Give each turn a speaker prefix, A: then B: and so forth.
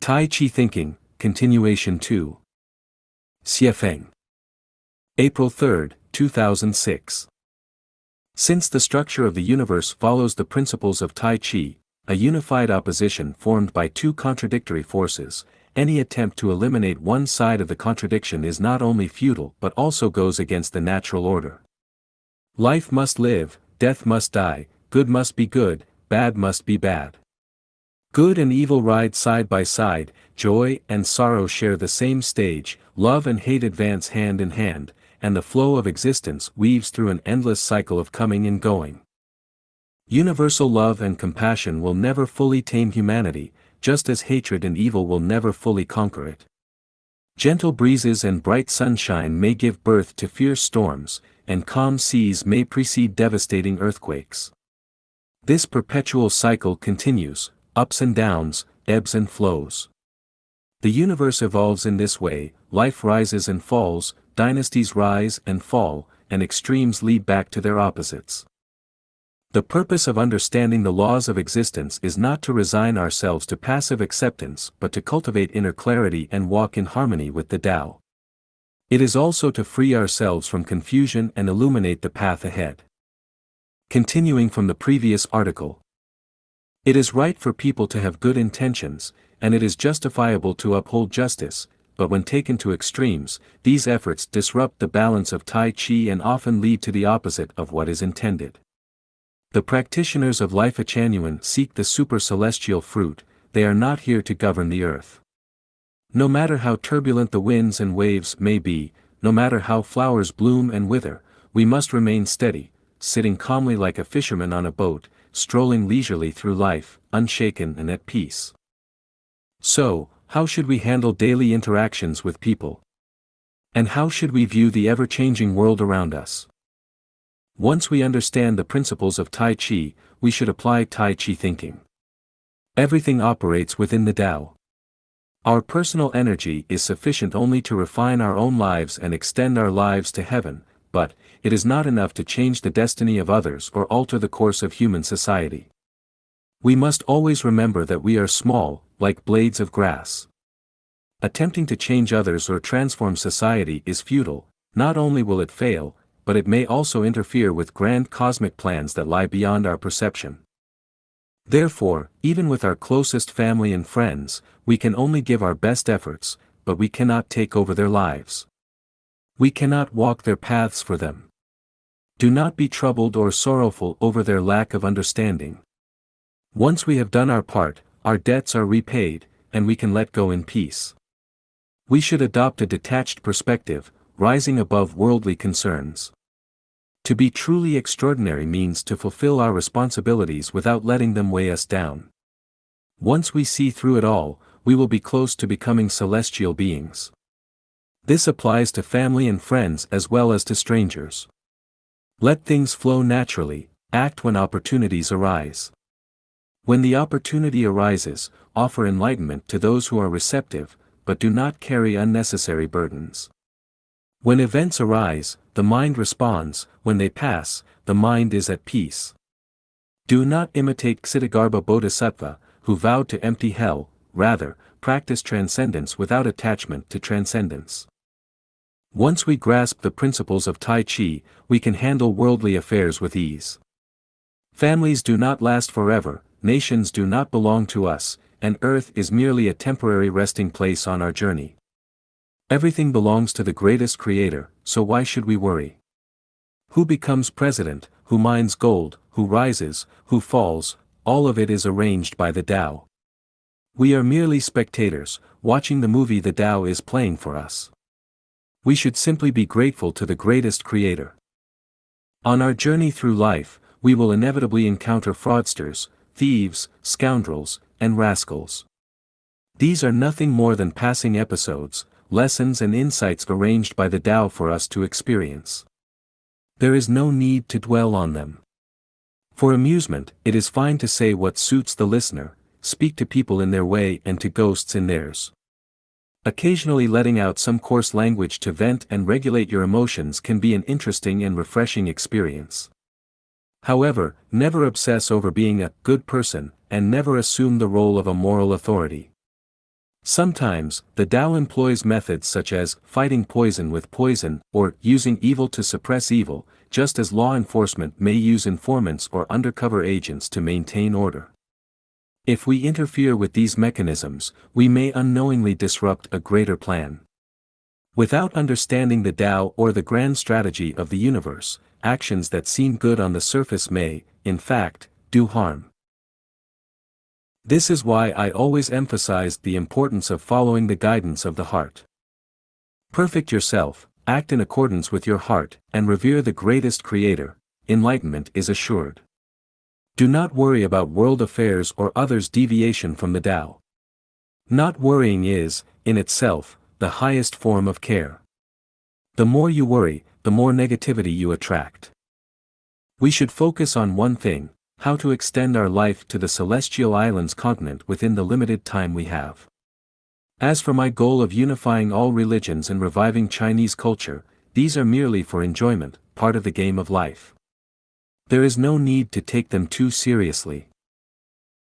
A: Tai Chi Thinking Continuation 2. Xiefeng. April 3, 2006. Since the structure of the universe follows the principles of Tai Chi, a unified opposition formed by two contradictory forces, any attempt to eliminate one side of the contradiction is not only futile but also goes against the natural order. Life must live, death must die, good must be good, bad must be bad. Good and evil ride side by side, joy and sorrow share the same stage, love and hate advance hand in hand, and the flow of existence weaves through an endless cycle of coming and going. Universal love and compassion will never fully tame humanity, just as hatred and evil will never fully conquer it. Gentle breezes and bright sunshine may give birth to fierce storms, and calm seas may precede devastating earthquakes. This perpetual cycle continues, ups and downs, ebbs and flows. The universe evolves in this way, life rises and falls, dynasties rise and fall, and extremes lead back to their opposites. The purpose of understanding the laws of existence is not to resign ourselves to passive acceptance but to cultivate inner clarity and walk in harmony with the Tao. It is also to free ourselves from confusion and illuminate the path ahead. Continuing from the previous article. It is right for people to have good intentions, and it is justifiable to uphold justice, but when taken to extremes, these efforts disrupt the balance of Tai Chi and often lead to the opposite of what is intended. The practitioners of Lifechanyuan seek the super-celestial fruit, they are not here to govern the earth. No matter how turbulent the winds and waves may be, no matter how flowers bloom and wither, we must remain steady, sitting calmly like a fisherman on a boat, strolling leisurely through life, unshaken and at peace. So, how should we handle daily interactions with people? And how should we view the ever-changing world around us? Once we understand the principles of Tai Chi, we should apply Tai Chi thinking. Everything operates within the Tao. Our personal energy is sufficient only to refine our own lives and extend our lives to heaven, but it is not enough to change the destiny of others or alter the course of human society. We must always remember that we are small, like blades of grass. Attempting to change others or transform society is futile. Not only will it fail, but it may also interfere with grand cosmic plans that lie beyond our perception. Therefore, even with our closest family and friends, we can only give our best efforts, but we cannot take over their lives. We cannot walk their paths for them. Do not be troubled or sorrowful over their lack of understanding. Once we have done our part, our debts are repaid, and we can let go in peace. We should adopt a detached perspective, rising above worldly concerns. To be truly extraordinary means to fulfill our responsibilities without letting them weigh us down. Once we see through it all, we will be close to becoming celestial beings. This applies to family and friends as well as to strangers. Let things flow naturally, act when opportunities arise. When the opportunity arises, offer enlightenment to those who are receptive, but do not carry unnecessary burdens. When events arise, the mind responds, when they pass, the mind is at peace. Do not imitate Ksitigarbha Bodhisattva, who vowed to empty hell, rather, practice transcendence without attachment to transcendence. Once we grasp the principles of Tai Chi, we can handle worldly affairs with ease. Families do not last forever, nations do not belong to us, and earth is merely a temporary resting place on our journey. Everything belongs to the greatest creator, so why should we worry? Who becomes president, who mines gold, who rises, who falls, all of it is arranged by the Tao. We are merely spectators, watching the movie the Tao is playing for us. We should simply be grateful to the greatest creator. On our journey through life, we will inevitably encounter fraudsters, thieves, scoundrels, and rascals. These are nothing more than passing episodes, lessons and insights arranged by the Tao for us to experience. There is no need to dwell on them. For amusement, it is fine to say what suits the listener, speak to people in their way and to ghosts in theirs. Occasionally letting out some coarse language to vent and regulate your emotions can be an interesting and refreshing experience. However, never obsess over being a good person, and never assume the role of a moral authority. Sometimes, the Tao employs methods such as fighting poison with poison or using evil to suppress evil, just as law enforcement may use informants or undercover agents to maintain order. If we interfere with these mechanisms, we may unknowingly disrupt a greater plan. Without understanding the Tao or the grand strategy of the universe, actions that seem good on the surface may, in fact, do harm. This is why I always emphasized the importance of following the guidance of the heart. Perfect yourself, act in accordance with your heart, and revere the greatest creator. Enlightenment is assured. Do not worry about world affairs or others' deviation from the Tao. Not worrying is, in itself, the highest form of care. The more you worry, the more negativity you attract. We should focus on one thing: how to extend our life to the celestial islands continent within the limited time we have. As for my goal of unifying all religions and reviving Chinese culture, these are merely for enjoyment, part of the game of life. There is no need to take them too seriously.